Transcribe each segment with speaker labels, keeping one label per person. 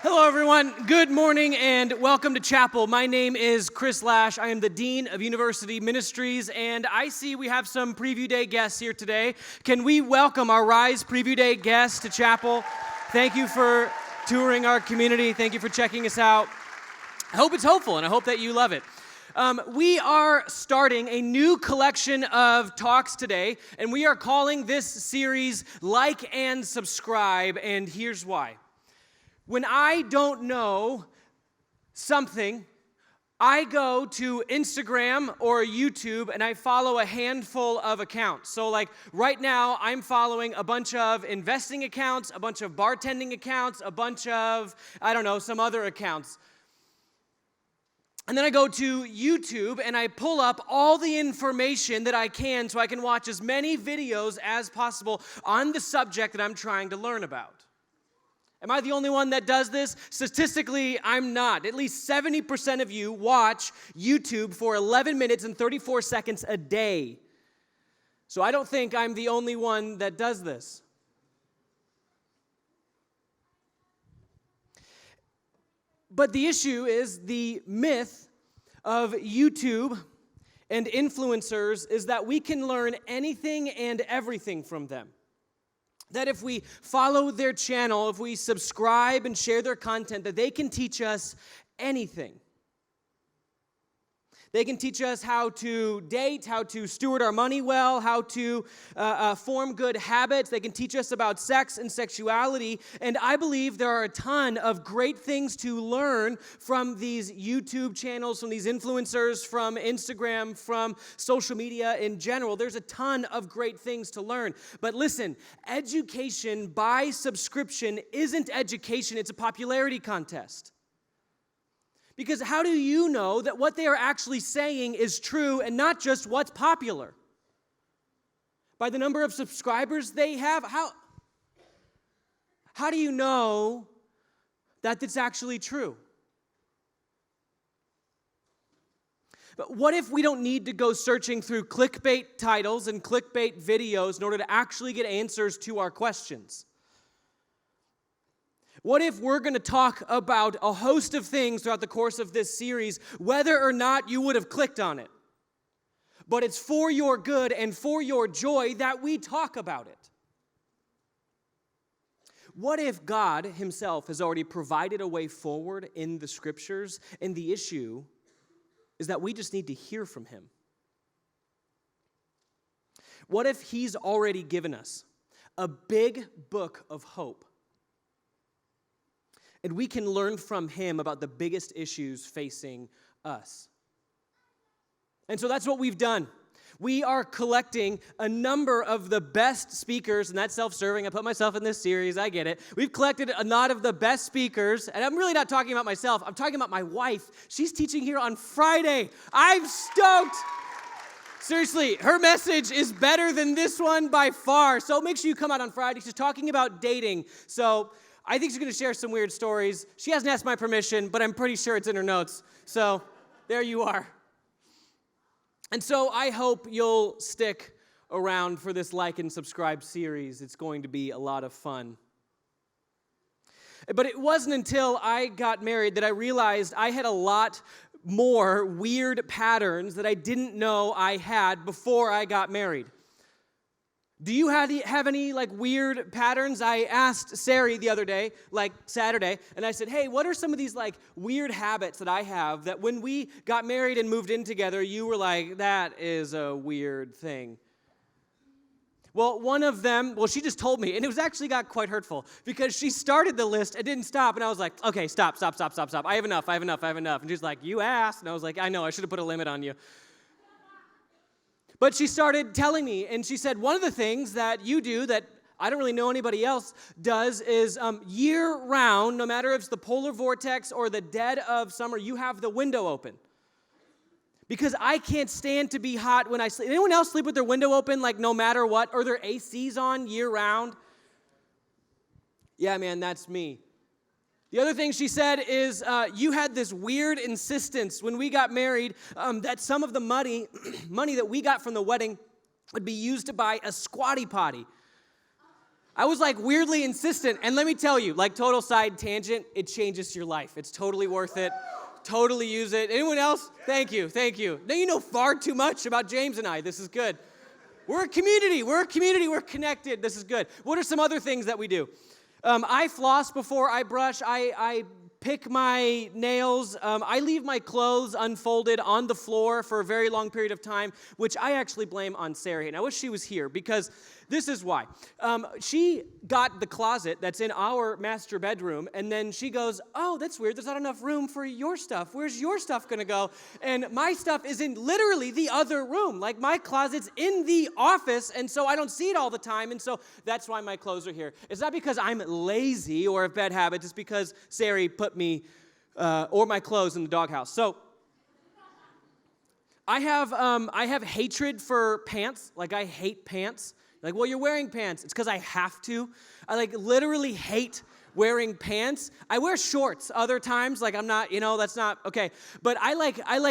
Speaker 1: Hello, everyone. Good morning and welcome to chapel. My name is Chris Lash. I am the Dean of University Ministries, and I see we have some Preview Day guests here today. Can we welcome our Rise Preview Day guests to chapel? Thank you for touring our community. Thank you for checking us out. I hope it's hopeful, and I hope that you love it. We are starting a new collection of talks today, and we are calling this series Like and Subscribe, and here's why. When I don't know something, I go to Instagram or YouTube and I follow a handful of accounts. So like right now, I'm following a bunch of investing accounts, a bunch of bartending accounts, a bunch of, some other accounts. And then I go to YouTube and I pull up all the information that I can so I can watch as many videos as possible on the subject that I'm trying to learn about. Am I the only one that does this? Statistically, I'm not. At least 70% of you watch YouTube for 11 minutes and 34 seconds a day. So I don't think I'm the only one that does this. But the issue is the myth of YouTube and influencers is that we can learn anything and everything from them. That if we follow their channel, if we subscribe and share their content, that they can teach us anything. They can teach us how to date, how to steward our money well, how to form good habits. They can teach us about sex and sexuality. And I believe there are a ton of great things to learn from these YouTube channels, from these influencers, from Instagram, from social media in general. There's a ton of great things to learn. But listen, education by subscription isn't education, it's a popularity contest. Because how do you know that what they are actually saying is true and not just what's popular? By the number of subscribers they have? How do you know that it's actually true? But what if we don't need to go searching through clickbait titles and clickbait videos in order to actually get answers to our questions? What if we're going to talk about a host of things throughout the course of this series, whether or not you would have clicked on it? But it's for your good and for your joy that we talk about it. What if God himself has already provided a way forward in the scriptures, and the issue is that we just need to hear from him? What if he's already given us a big book of hope? And we can learn from him about the biggest issues facing us. And so that's what we've done. We are collecting a number of the best speakers, and that's self-serving. I put myself in this series, I get it. We've collected a lot of the best speakers, and I'm really not talking about myself. I'm talking about my wife. She's teaching here on Friday. I'm stoked. Seriously, her message is better than this one by far. So make sure you come out on Friday. She's talking about dating. So I think she's going to share some weird stories. She hasn't asked my permission, but I'm pretty sure it's in her notes. So there you are. And so I hope you'll stick around for this Like and Subscribe series. It's going to be a lot of fun. But it wasn't until I got married that I realized I had a lot more weird patterns that I didn't know I had before I got married. Do you have any weird patterns? I asked Sari the other day, Saturday, and I said, hey, what are some of these weird habits that I have that when we got married and moved in together, you were like, that is a weird thing? Well, one of them, she just told me, and it was actually got quite hurtful because she started the list and didn't stop, and I was like, okay, stop. I have enough. And she's like, you asked, and I was like, I know, I should have put a limit on you. But she started telling me, and she said, one of the things that you do that I don't really know anybody else does is year-round, no matter if it's the polar vortex or the dead of summer, you have the window open. Because I can't stand to be hot when I sleep. Anyone else sleep with their window open, no matter what? Or their ACs on year-round? Yeah, man, that's me. The other thing she said is you had this weird insistence when we got married that some of the money that we got from the wedding would be used to buy a squatty potty. I was like weirdly insistent. And let me tell you, like total side tangent, it changes your life. It's totally worth it. Totally use it. Anyone else? Thank you. Now you know far too much about James and I. This is good. We're a community. We're connected. This is good. What are some other things that we do? I floss before I brush. I pick my nails. I leave my clothes unfolded on the floor for a very long period of time, which I actually blame on Sarah. And I wish she was here because this is why. She got the closet that's in our master bedroom, and then she goes, oh, that's weird. There's not enough room for your stuff. Where's your stuff going to go? And my stuff is in literally the other room. Like my closet's in the office, and so I don't see it all the time, and so that's why my clothes are here. It's not because I'm lazy or have bad habits. It's because Sarah put me or my clothes in the doghouse. So I have hatred for pants. Like I hate pants. Like, well, you're wearing pants. It's because I have to. I like literally hate wearing pants. I wear shorts other times. Like I'm not, that's not okay. But I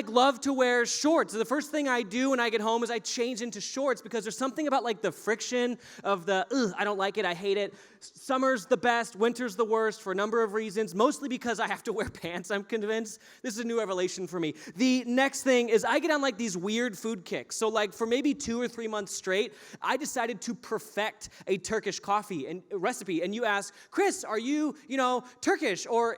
Speaker 1: love to wear shorts. The first thing I do when I get home is I change into shorts because there's something about like the friction of I don't like it. I hate it. Summer's the best. Winter's the worst for a number of reasons. Mostly because I have to wear pants, I'm convinced. This is a new revelation for me. The next thing is I get on like these weird food kicks. So like for maybe 2 or 3 months straight, I decided to perfect a Turkish coffee and recipe. And you ask, Chris, are you, Turkish or,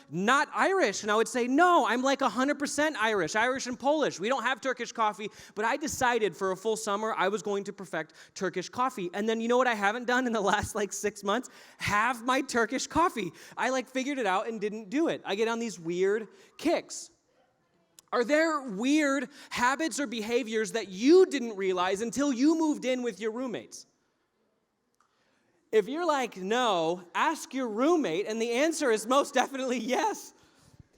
Speaker 1: not Irish? And I would say, no, I'm like 100% Irish and Polish. We don't have Turkish coffee. But I decided for a full summer, I was going to perfect Turkish coffee. And then you know what I haven't done in the last like 6 months? Have my Turkish coffee. I like figured it out and didn't do it. I get on these weird kicks. Are there weird habits or behaviors that you didn't realize until you moved in with your roommates? If you're like, no, ask your roommate, and the answer is most definitely yes.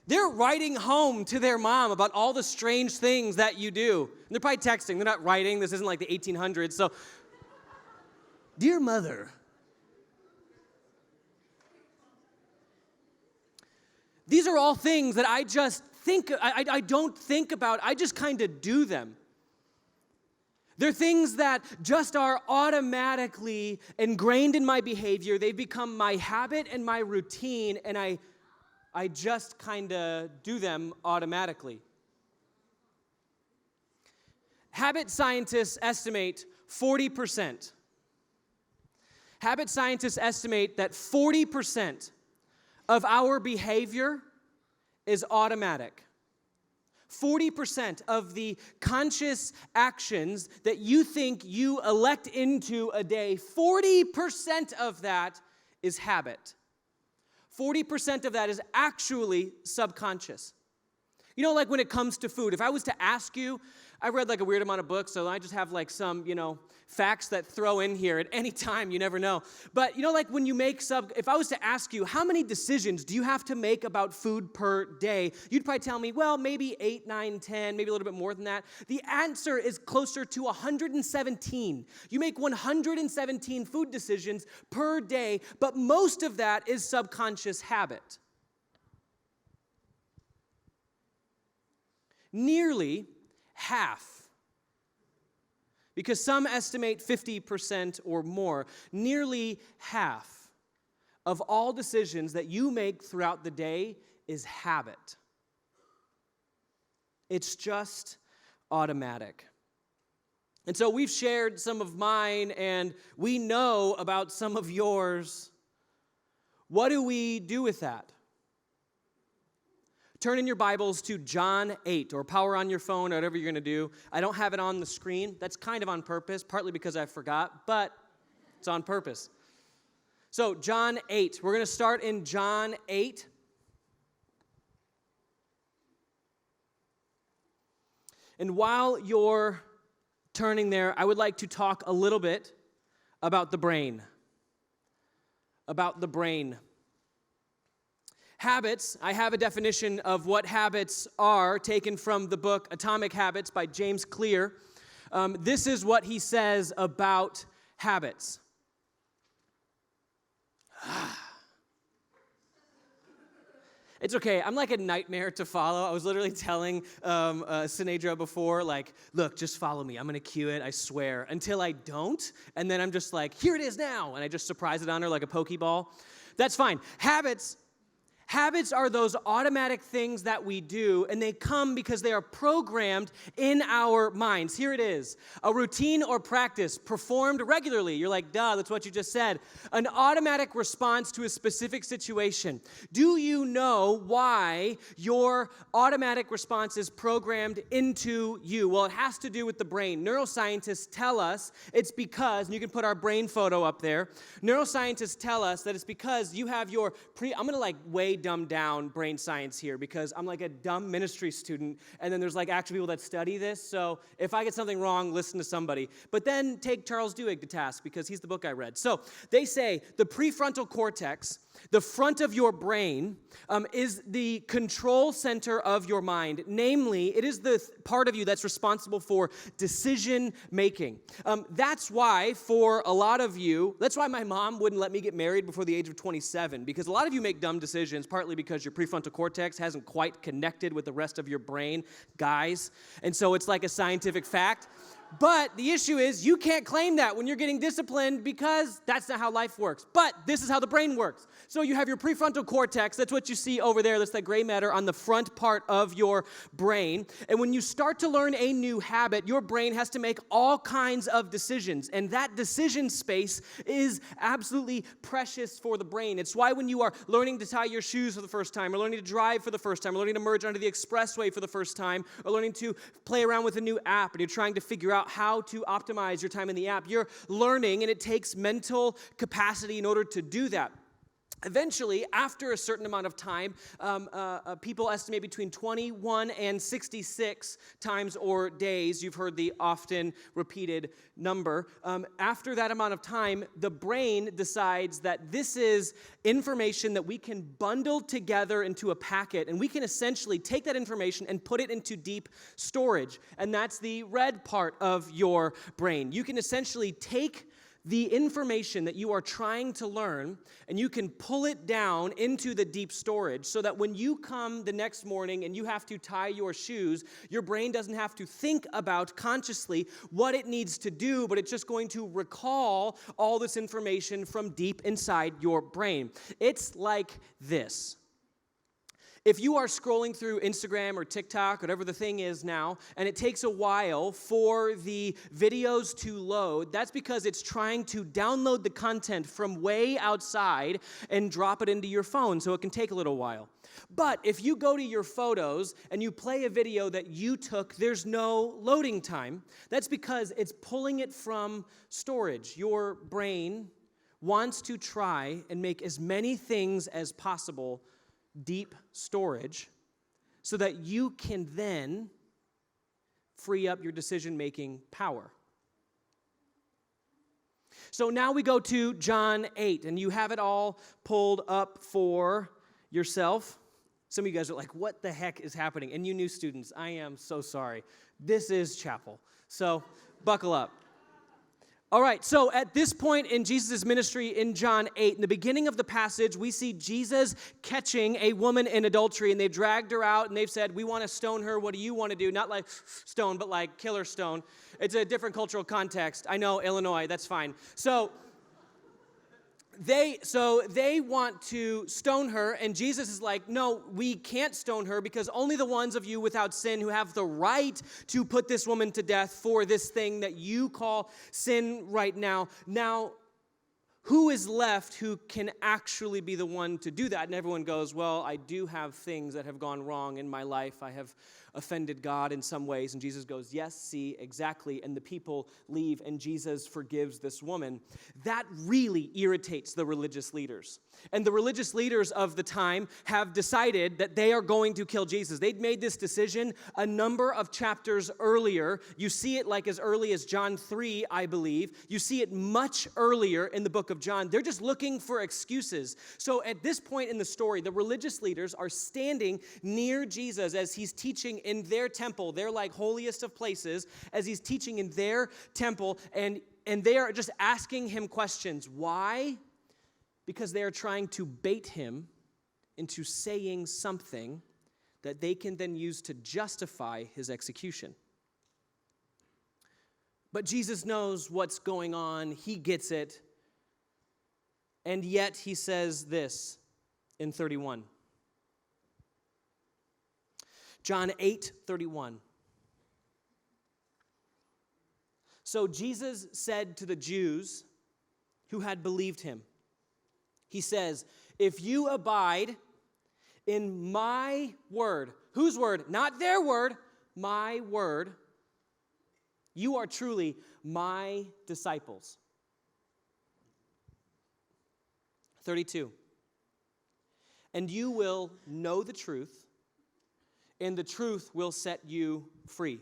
Speaker 1: They're writing home to their mom about all the strange things that you do. And they're probably texting. They're not writing. This isn't like the 1800s. So, dear mother, these are all things that I just think, I don't think about. I just kind of do them. They're things that just are automatically ingrained in my behavior. They've become my habit and my routine, and I just kind of do them automatically. Habit scientists estimate 40%. Habit scientists estimate that 40% of our behavior is automatic. 40% of the conscious actions that you think you elect into a day, 40% of that is habit. 40% of that is actually subconscious. Like when it comes to food, if I was to ask you, I read like a weird amount of books, so I just have like some, facts that throw in here at any time, you never know. But like when you make if I was to ask you, how many decisions do you have to make about food per day? You'd probably tell me, well, maybe 8, 9, 10, maybe a little bit more than that. The answer is closer to 117. You make 117 food decisions per day, but most of that is subconscious habit. Nearly half, because some estimate 50% or more, nearly half of all decisions that you make throughout the day is habit. It's just automatic. And so we've shared some of mine, and we know about some of yours. What do we do with that? Turn in your Bibles to John 8, or power on your phone, or whatever you're going to do. I don't have it on the screen. That's kind of on purpose, partly because I forgot, but it's on purpose. So, John 8. We're going to start in John 8. And while you're turning there, I would like to talk a little bit about the brain. About the brain. Habits, I have a definition of what habits are taken from the book Atomic Habits by James Clear. This is what he says about habits. It's okay. I'm like a nightmare to follow. I was literally telling Sinedra before, like, look, just follow me. I'm going to cue it, I swear, until I don't. And then I'm just like, here it is now. And I just surprise it on her like a Pokeball. That's fine. Habits are those automatic things that we do, and they come because they are programmed in our minds. Here it is. A routine or practice performed regularly. You're like, duh, that's what you just said. An automatic response to a specific situation. Do you know why your automatic response is programmed into you? Well, it has to do with the brain. Neuroscientists tell us it's because, and you can put our brain photo up there. Neuroscientists tell us that it's because you have your I'm going to like way dumbed down brain science here because I'm like a dumb ministry student, and then there's like actual people that study this, so if I get something wrong, listen to somebody. But then take Charles Duhigg to task because he's the book I read. So they say the prefrontal cortex, the front of your brain, is the control center of your mind. Namely, it is the part of you that's responsible for decision making. That's why for a lot of you, that's why my mom wouldn't let me get married before the age of 27, because a lot of you make dumb decisions, partly because your prefrontal cortex hasn't quite connected with the rest of your brain, guys. And so it's like a scientific fact. But the issue is you can't claim that when you're getting disciplined because that's not how life works. But this is how the brain works. So you have your prefrontal cortex. That's what you see over there. That's that gray matter on the front part of your brain. And when you start to learn a new habit, your brain has to make all kinds of decisions. And that decision space is absolutely precious for the brain. It's why when you are learning to tie your shoes for the first time, or learning to drive for the first time, or learning to merge onto the expressway for the first time, or learning to play around with a new app, and you're trying to figure out how to optimize your time in the app, you're learning, and it takes mental capacity in order to do that. Eventually, after a certain amount of time, people estimate between 21 and 66 times or days. You've heard the often repeated number. After that amount of time, the brain decides that this is information that we can bundle together into a packet, and we can essentially take that information and put it into deep storage. And that's the red part of your brain. You can essentially take the information that you are trying to learn, and you can pull it down into the deep storage so that when you come the next morning and you have to tie your shoes, your brain doesn't have to think about consciously what it needs to do, but it's just going to recall all this information from deep inside your brain. It's like this. If you are scrolling through Instagram or TikTok, whatever the thing is now, and it takes a while for the videos to load, that's because it's trying to download the content from way outside and drop it into your phone, so it can take a little while. But if you go to your photos and you play a video that you took, there's no loading time. That's because it's pulling it from storage. Your brain wants to try and make as many things as possible deep storage so that you can then free up your decision-making power. So now we go to John 8, and you have it all pulled up for yourself. Some of you guys are like, what the heck is happening? And you new students, I am so sorry. This is chapel, so buckle up. All right, so at this point in Jesus' ministry in John 8, in the beginning of the passage, we see Jesus catching a woman in adultery, and they've dragged her out, and they've said, we want to stone her. What do you want to do? Not like stone, but like killer stone. It's a different cultural context. I know, Illinois, that's fine. So they want to stone her, and Jesus is like, no, we can't stone her because only the ones of you without sin who have the right to put this woman to death for this thing that you call sin right now. Now, who is left who can actually be the one to do that? And everyone goes, well, I do have things that have gone wrong in my life. I have offended God in some ways. And Jesus goes, yes, see, exactly. And the people leave, and Jesus forgives this woman. That really irritates the religious leaders. And the religious leaders of the time have decided that they are going to kill Jesus. They'd made this decision a number of chapters earlier. You see it like as early as John 3, I believe. You see it much earlier in the book of John. They're just looking for excuses. So at this point in the story, the religious leaders are standing near Jesus as he's teaching in their temple, their like holiest of places, as he's teaching in their temple, and they are just asking him questions. Why? Because they are trying to bait him into saying something that they can then use to justify his execution. But Jesus knows what's going on. He gets it. And yet he says this in 31. John 8:31. So Jesus said to the Jews who had believed him, he says, if you abide in my word, whose word? Not their word, my word, you are truly my disciples. 32. And you will know the truth, and the truth will set you free.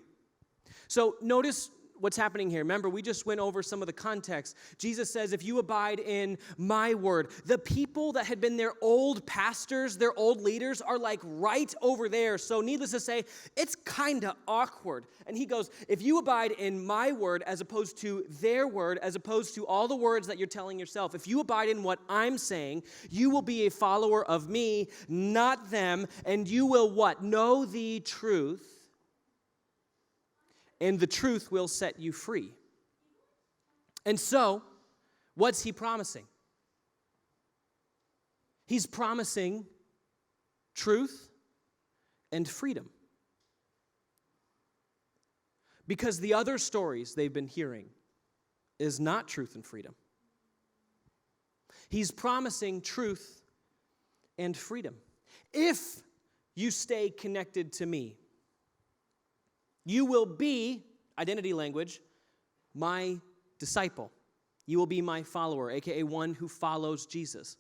Speaker 1: So notice what's happening here. Remember, we just went over some of the context. Jesus says, if you abide in my word, the people that had been their old pastors, their old leaders are like right over there. So needless to say, it's kind of awkward. And he goes, if you abide in my word as opposed to their word, as opposed to all the words that you're telling yourself, if you abide in what I'm saying, you will be a follower of me, not them, and you will what? Know the truth. And the truth will set you free. And so, what's he promising? He's promising truth and freedom. Because the other stories they've been hearing is not truth and freedom. He's promising truth and freedom. If you stay connected to me, you will be, identity language, my disciple. You will be my follower, aka one who follows Jesus.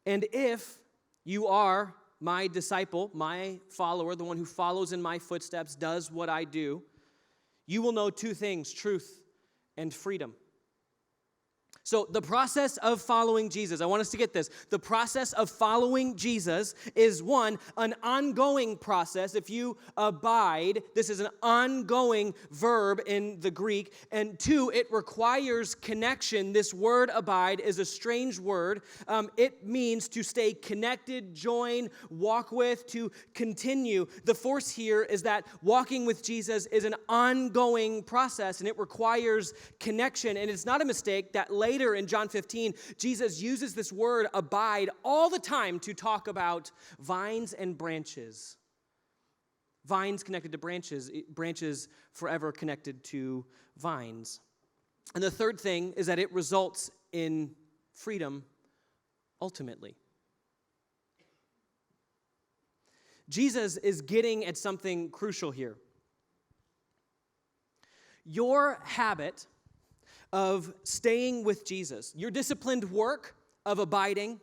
Speaker 1: And if you are my disciple, my follower, the one who follows in my footsteps, does what I do, you will know two things, truth and freedom. So the process of following Jesus, I want us to get this. The process of following Jesus is one, an ongoing process. If you abide, this is an ongoing verb in the Greek. And two, it requires connection. This word abide is a strange word. It means to stay connected, join, walk with, to continue. The force here is that walking with Jesus is an ongoing process and it requires connection. And it's not a mistake that later in John 15, Jesus uses this word abide all the time to talk about vines and branches. Vines connected to branches, branches forever connected to vines. And the third thing is that it results in freedom ultimately. Jesus is getting at something crucial here. Your habit of staying with Jesus, your disciplined work of abiding,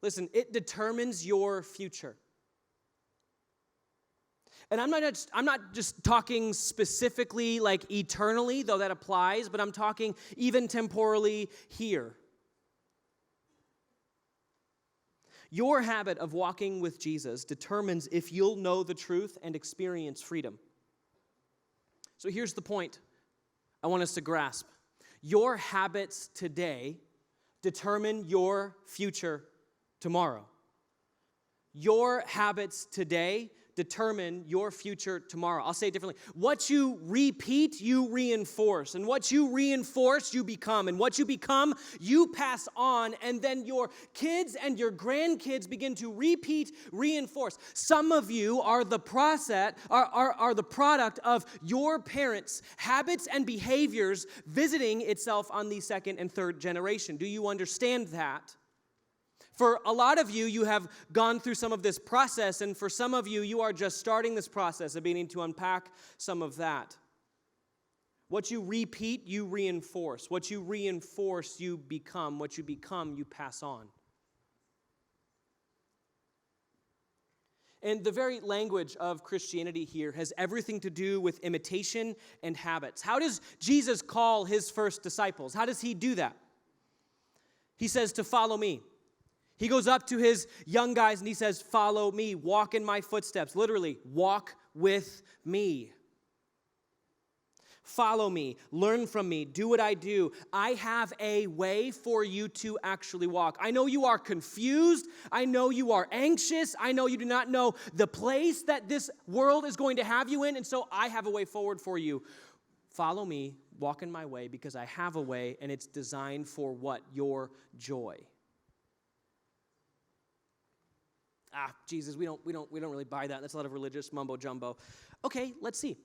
Speaker 1: listen, it determines your future. And I'm not just talking specifically like eternally, though that applies, but I'm talking even temporally here. Your habit of walking with Jesus determines if you'll know the truth and experience freedom. So here's the point I want us to grasp. Your habits today determine your future tomorrow. Your habits today determine your future tomorrow. I'll say it differently. What you repeat, you reinforce. And what you reinforce, you become. And what you become, you pass on. And then your kids and your grandkids begin to repeat, reinforce. Some of you are the are the product of your parents' habits and behaviors visiting itself on the second and third generation. Do you understand that? For a lot of you, you have gone through some of this process, and for some of you, you are just starting this process of beginning to unpack some of that. What you repeat, you reinforce. What you reinforce, you become. What you become, you pass on. And the very language of Christianity here has everything to do with imitation and habits. How does Jesus call his first disciples? How does he do that? He says to follow me. He goes up to his young guys and he says, follow me, walk in my footsteps. Literally, walk with me. Follow me, learn from me, do what I do. I have a way for you to actually walk. I know you are confused. I know you are anxious. I know you do not know the place that this world is going to have you in, and so I have a way forward for you. Follow me, walk in my way, because I have a way, and it's designed for what? Your joy. Jesus, we don't really buy that. That's a lot of religious mumbo jumbo. Okay, let's see.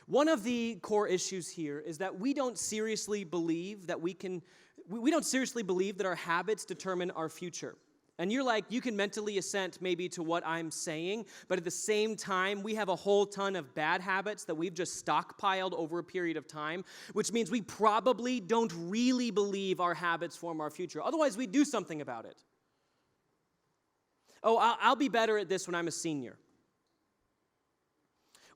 Speaker 1: One of the core issues here is that we don't seriously believe that we don't seriously believe that our habits determine our future. And you're like, you can mentally assent maybe to what I'm saying, but at the same time, we have a whole ton of bad habits that we've just stockpiled over a period of time, which means we probably don't really believe our habits form our future. Otherwise, we'd do something about it. Oh, I'll be better at this when I'm a senior.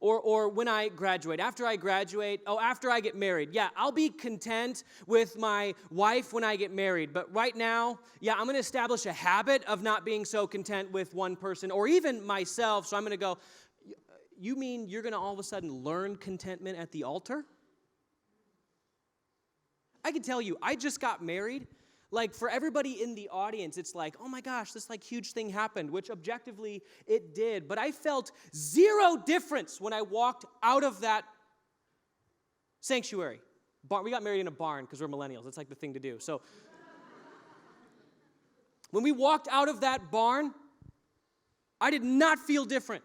Speaker 1: Or when I graduate. After I graduate, after I get married. Yeah, I'll be content with my wife when I get married. But right now, I'm going to establish a habit of not being so content with one person or even myself. So I'm going to go, you mean you're going to all of a sudden learn contentment at the altar? I can tell you, I just got married. Like, for everybody in the audience, it's like, oh my gosh, this huge thing happened, which objectively it did. But I felt zero difference when I walked out of that sanctuary. We got married in a barn because we're millennials. It's like the thing to do. So when we walked out of that barn, I did not feel different.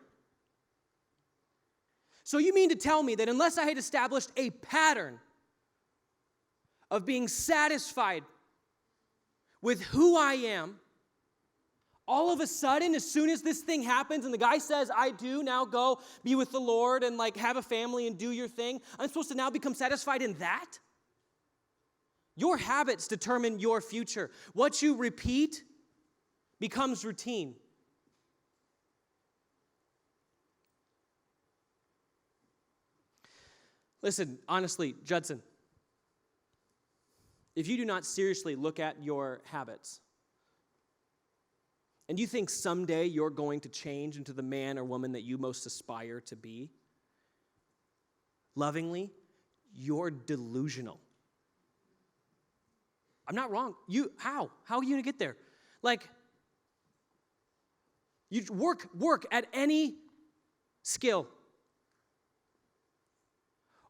Speaker 1: So you mean to tell me that unless I had established a pattern of being satisfied with who I am, all of a sudden, as soon as this thing happens and the guy says, I do, now go be with the Lord and have a family and do your thing, I'm supposed to now become satisfied in that? Your habits determine your future. What you repeat becomes routine. Listen, honestly, Judson, if you do not seriously look at your habits, and you think someday you're going to change into the man or woman that you most aspire to be, lovingly, you're delusional. I'm not wrong. How? How are you going to get there? You work at any skill.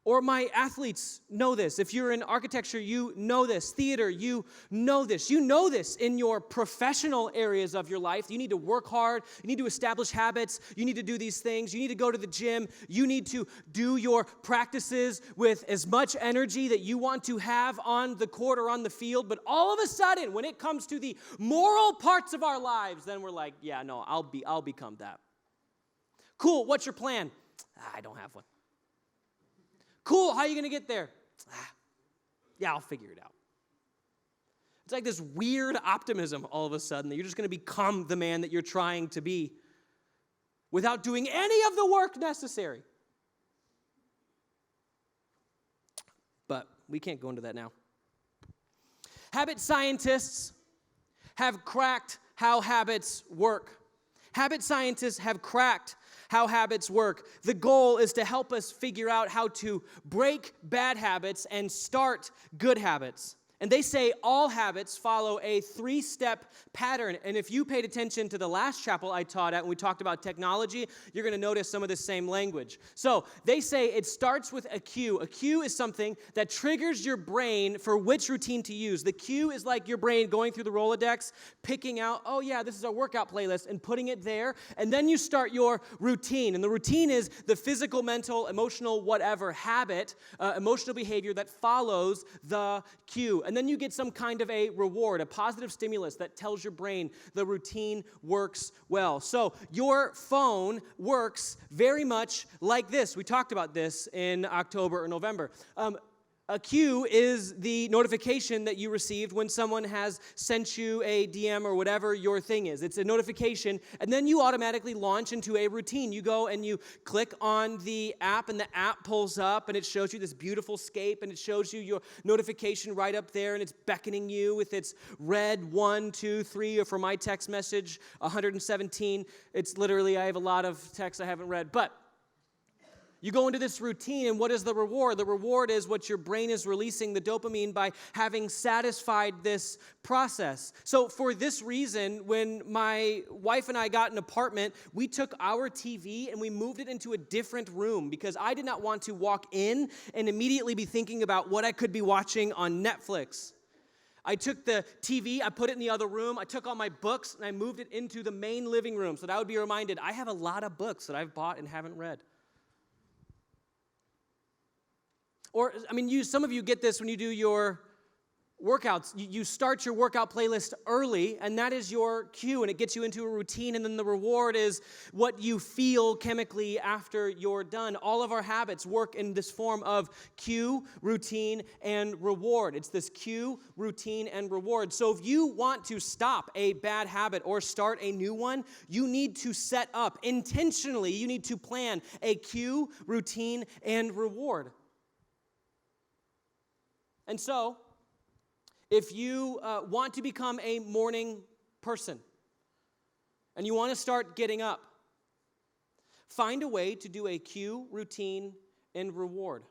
Speaker 1: Or my athletes know this. If you're in architecture, you know this. Theater, you know this. You know this in your professional areas of your life. You need to work hard. You need to establish habits. You need to do these things. You need to go to the gym. You need to do your practices with as much energy that you want to have on the court or on the field. But all of a sudden, when it comes to the moral parts of our lives, then we're like, yeah, no, I'll become that. Cool, what's your plan? I don't have one. Cool, how are you going to get there? Yeah, I'll figure it out. It's like this weird optimism all of a sudden that you're just going to become the man that you're trying to be without doing any of the work necessary. But we can't go into that now. Habit scientists have cracked how habits work. Habit scientists have cracked how habits work. The goal is to help us figure out how to break bad habits and start good habits. And they say all habits follow a 3-step pattern. And if you paid attention to the last chapel I taught at when we talked about technology, you're going to notice some of the same language. So they say it starts with a cue. A cue is something that triggers your brain for which routine to use. The cue is like your brain going through the Rolodex, picking out, oh yeah, this is our workout playlist, and putting it there. And then you start your routine. And the routine is the physical, mental, emotional, whatever habit, emotional behavior that follows the cue. And then you get some kind of a reward, a positive stimulus that tells your brain the routine works well. So your phone works very much like this. We talked about this in October or November. A cue is the notification that you received when someone has sent you a DM or whatever your thing is. It's a notification, and then you automatically launch into a routine. You go and you click on the app, and the app pulls up, and it shows you this beautiful scape, and it shows you your notification right up there, and it's beckoning you with its red 1, 2, 3, or for my text message, 117. It's literally, I have a lot of texts I haven't read, but you go into this routine, and what is the reward? The reward is what your brain is releasing, the dopamine, by having satisfied this process. So for this reason, when my wife and I got an apartment, we took our TV and we moved it into a different room because I did not want to walk in and immediately be thinking about what I could be watching on Netflix. I took the TV, I put it in the other room, I took all my books, and I moved it into the main living room so that I would be reminded, I have a lot of books that I've bought and haven't read. Or, some of you get this when you do your workouts. You start your workout playlist early, and that is your cue, and it gets you into a routine, and then the reward is what you feel chemically after you're done. All of our habits work in this form of cue, routine, and reward. It's this cue, routine, and reward. So if you want to stop a bad habit or start a new one, you need to set up intentionally, you need to plan a cue, routine, and reward. And so, if you want to become a morning person and you want to start getting up, find a way to do a cue, routine, and reward.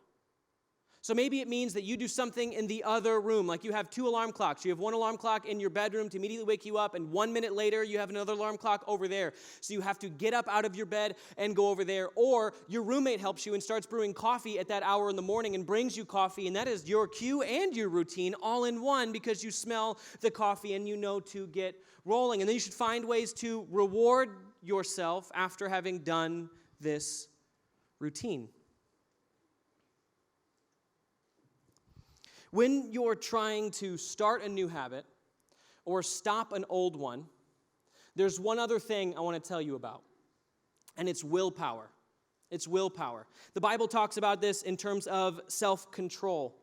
Speaker 1: So maybe it means that you do something in the other room, like you have 2 alarm clocks. You have one alarm clock in your bedroom to immediately wake you up, and 1 minute later you have another alarm clock over there. So you have to get up out of your bed and go over there. Or your roommate helps you and starts brewing coffee at that hour in the morning and brings you coffee, and that is your cue and your routine all in one because you smell the coffee and you know to get rolling. And then you should find ways to reward yourself after having done this routine. When you're trying to start a new habit or stop an old one, there's one other thing I want to tell you about, and it's willpower. It's willpower. The Bible talks about this in terms of self-control.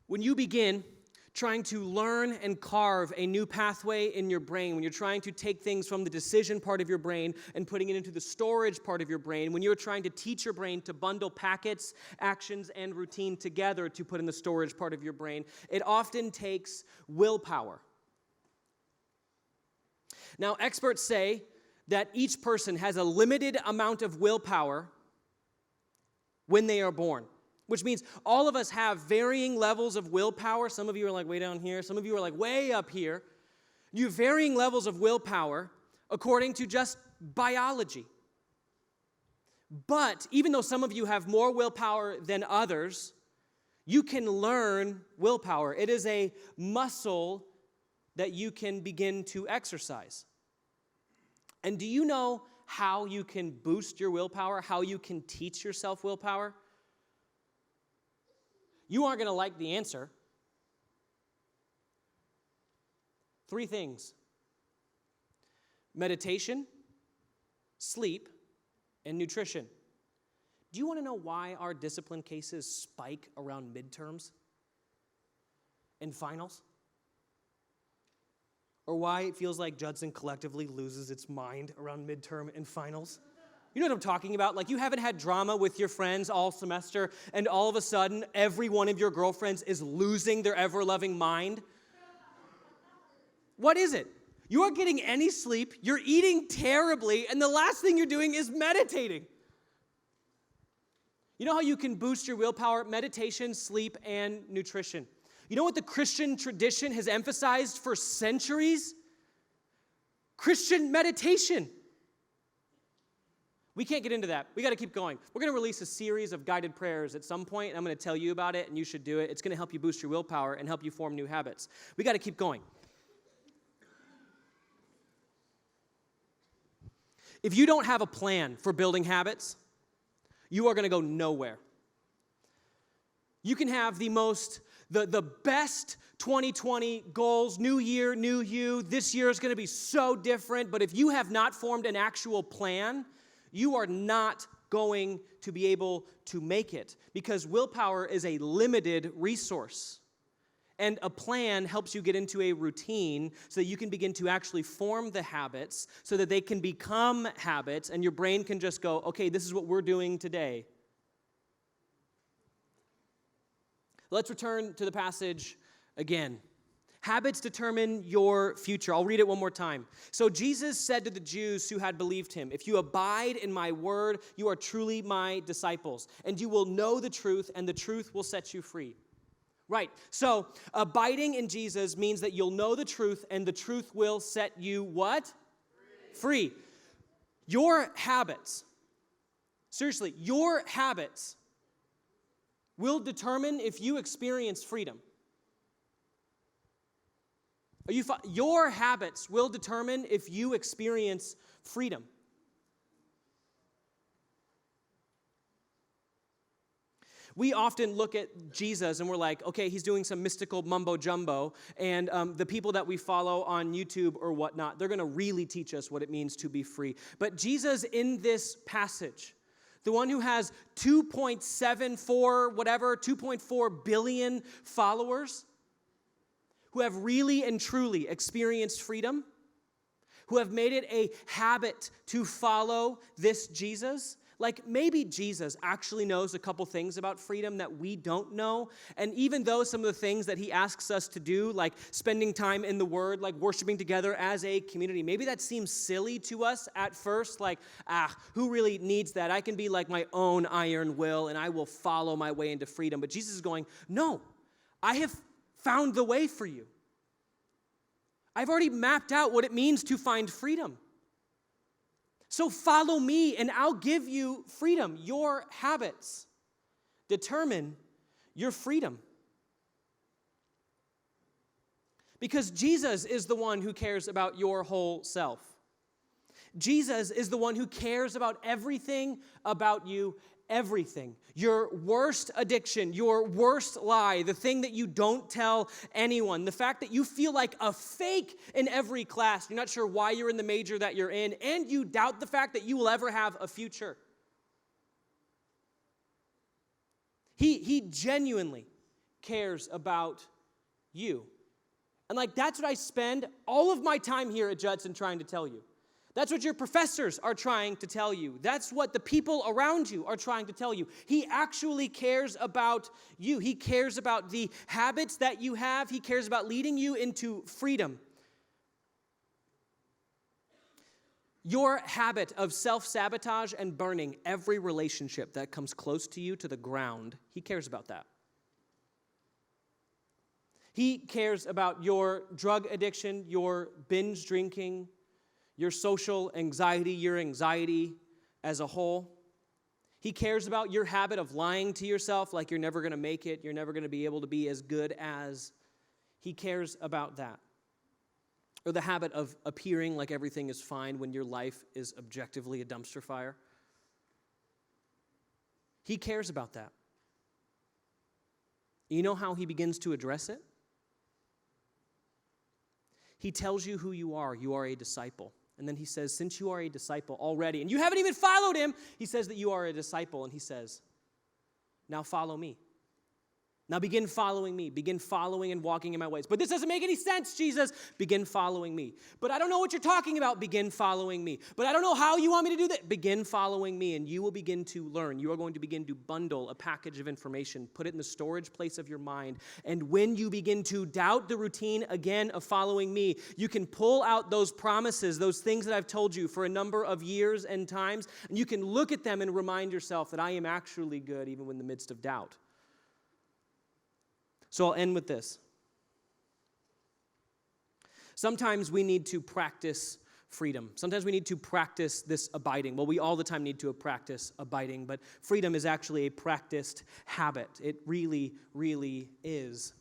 Speaker 1: When you begin trying to learn and carve a new pathway in your brain, when you're trying to take things from the decision part of your brain and putting it into the storage part of your brain, when you're trying to teach your brain to bundle packets, actions, and routine together to put in the storage part of your brain, it often takes willpower. Now, experts say that each person has a limited amount of willpower when they are born. Which means all of us have varying levels of willpower. Some of you are like way down here. Some of you are like way up here. You have varying levels of willpower according to just biology. But even though some of you have more willpower than others, you can learn willpower. It is a muscle that you can begin to exercise. And do you know how you can boost your willpower, how you can teach yourself willpower? You aren't going to like the answer. 3 things: meditation, sleep, and nutrition. Do you want to know why our discipline cases spike around midterms and finals? Or why it feels like Judson collectively loses its mind around midterm and finals? You know what I'm talking about? Like, you haven't had drama with your friends all semester, and all of a sudden, every one of your girlfriends is losing their ever-loving mind. What is it? You aren't getting any sleep, you're eating terribly, and the last thing you're doing is meditating. You know how you can boost your willpower? Meditation, sleep, and nutrition. You know what the Christian tradition has emphasized for centuries? Christian meditation. We can't get into that. We got to keep going. We're going to release a series of guided prayers at some point, and I'm going to tell you about it, and you should do it. It's going to help you boost your willpower and help you form new habits. We got to keep going. If you don't have a plan for building habits, you are going to go nowhere. You can have the best 2020 goals, new year, new you. This year is going to be so different, but if you have not formed an actual plan, you are not going to be able to make it because willpower is a limited resource. And a plan helps you get into a routine so that you can begin to actually form the habits so that they can become habits and your brain can just go, okay, this is what we're doing today. Let's return to the passage again. Habits determine your future. I'll read it one more time. So Jesus said to the Jews who had believed him, if you abide in my word, you are truly my disciples, and you will know the truth, and the truth will set you free. Right, so abiding in Jesus means that you'll know the truth, and the truth will set you what? Free. Your habits, seriously, your habits will determine if you experience freedom. Your habits will determine if you experience freedom. We often look at Jesus and we're like, okay, he's doing some mystical mumbo jumbo, and the people that we follow on YouTube or whatnot, they're going to really teach us what it means to be free. But Jesus in this passage, the one who has 2.4 billion followers, who have really and truly experienced freedom, who have made it a habit to follow this Jesus. Like maybe Jesus actually knows a couple things about freedom that we don't know. And even though some of the things that he asks us to do, like spending time in the Word, like worshiping together as a community, maybe that seems silly to us at first. Like, who really needs that? I can be like my own iron will and I will follow my way into freedom. But Jesus is going, no, I have found the way for you. I've already mapped out what it means to find freedom. So follow me and I'll give you freedom. Your habits determine your freedom. Because Jesus is the one who cares about your whole self. Jesus is the one who cares about everything about you. Everything. Your worst addiction, your worst lie, the thing that you don't tell anyone, the fact that you feel like a fake in every class, you're not sure why you're in the major that you're in, and you doubt the fact that you will ever have a future. He genuinely cares about you. And like that's what I spend all of my time here at Judson trying to tell you. That's what your professors are trying to tell you. That's what the people around you are trying to tell you. He actually cares about you. He cares about the habits that you have. He cares about leading you into freedom. Your habit of self-sabotage and burning every relationship that comes close to you to the ground, he cares about that. He cares about your drug addiction, your binge drinking, your social anxiety, your anxiety as a whole. He cares about your habit of lying to yourself like you're never going to make it, you're never going to be able to be as good as. He cares about that. Or the habit of appearing like everything is fine when your life is objectively a dumpster fire. He cares about that. You know how he begins to address it? He tells you who you are. You are a disciple. And then he says, since you are a disciple already, and you haven't even followed him, he says that you are a disciple, and he says, now follow me. Now begin following me. Begin following and walking in my ways. But this doesn't make any sense, Jesus. Begin following me. But I don't know what you're talking about. Begin following me. But I don't know how you want me to do that. Begin following me, and you will begin to learn. You are going to begin to bundle a package of information, put it in the storage place of your mind. And when you begin to doubt the routine again of following me, you can pull out those promises, those things that I've told you for a number of years and times, and you can look at them and remind yourself that I am actually good even in the midst of doubt. So I'll end with this. Sometimes we need to practice freedom. Sometimes we need to practice this abiding. Well, we all the time need to practice abiding, but freedom is actually a practiced habit. It really, really is.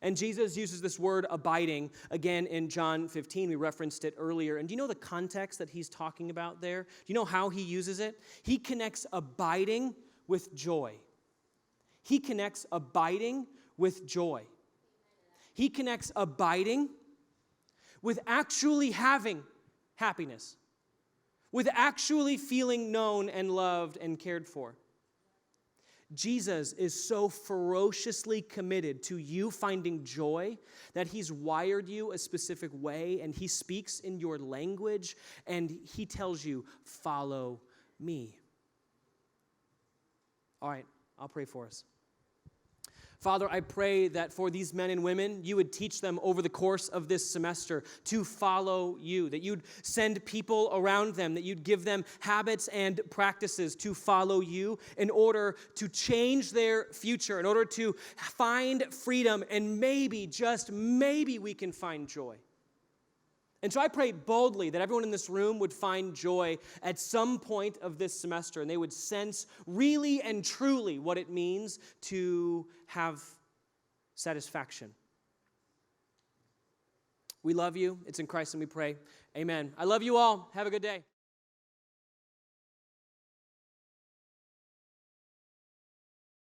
Speaker 1: And Jesus uses this word abiding again in John 15. We referenced it earlier. And do you know the context that he's talking about there? Do you know how he uses it? He connects abiding with joy. He connects abiding with joy. He connects abiding with actually having happiness, with actually feeling known and loved and cared for. Jesus is so ferociously committed to you finding joy that he's wired you a specific way, and he speaks in your language, and he tells you, follow me. All right, I'll pray for us. Father, I pray that for these men and women, you would teach them over the course of this semester to follow you, that you'd send people around them, that you'd give them habits and practices to follow you in order to change their future, in order to find freedom, and maybe, just maybe, we can find joy. And so I pray boldly that everyone in this room would find joy at some point of this semester, and they would sense really and truly what it means to have satisfaction. We love you. It's in Christ and we pray. Amen. I love you all. Have a good day.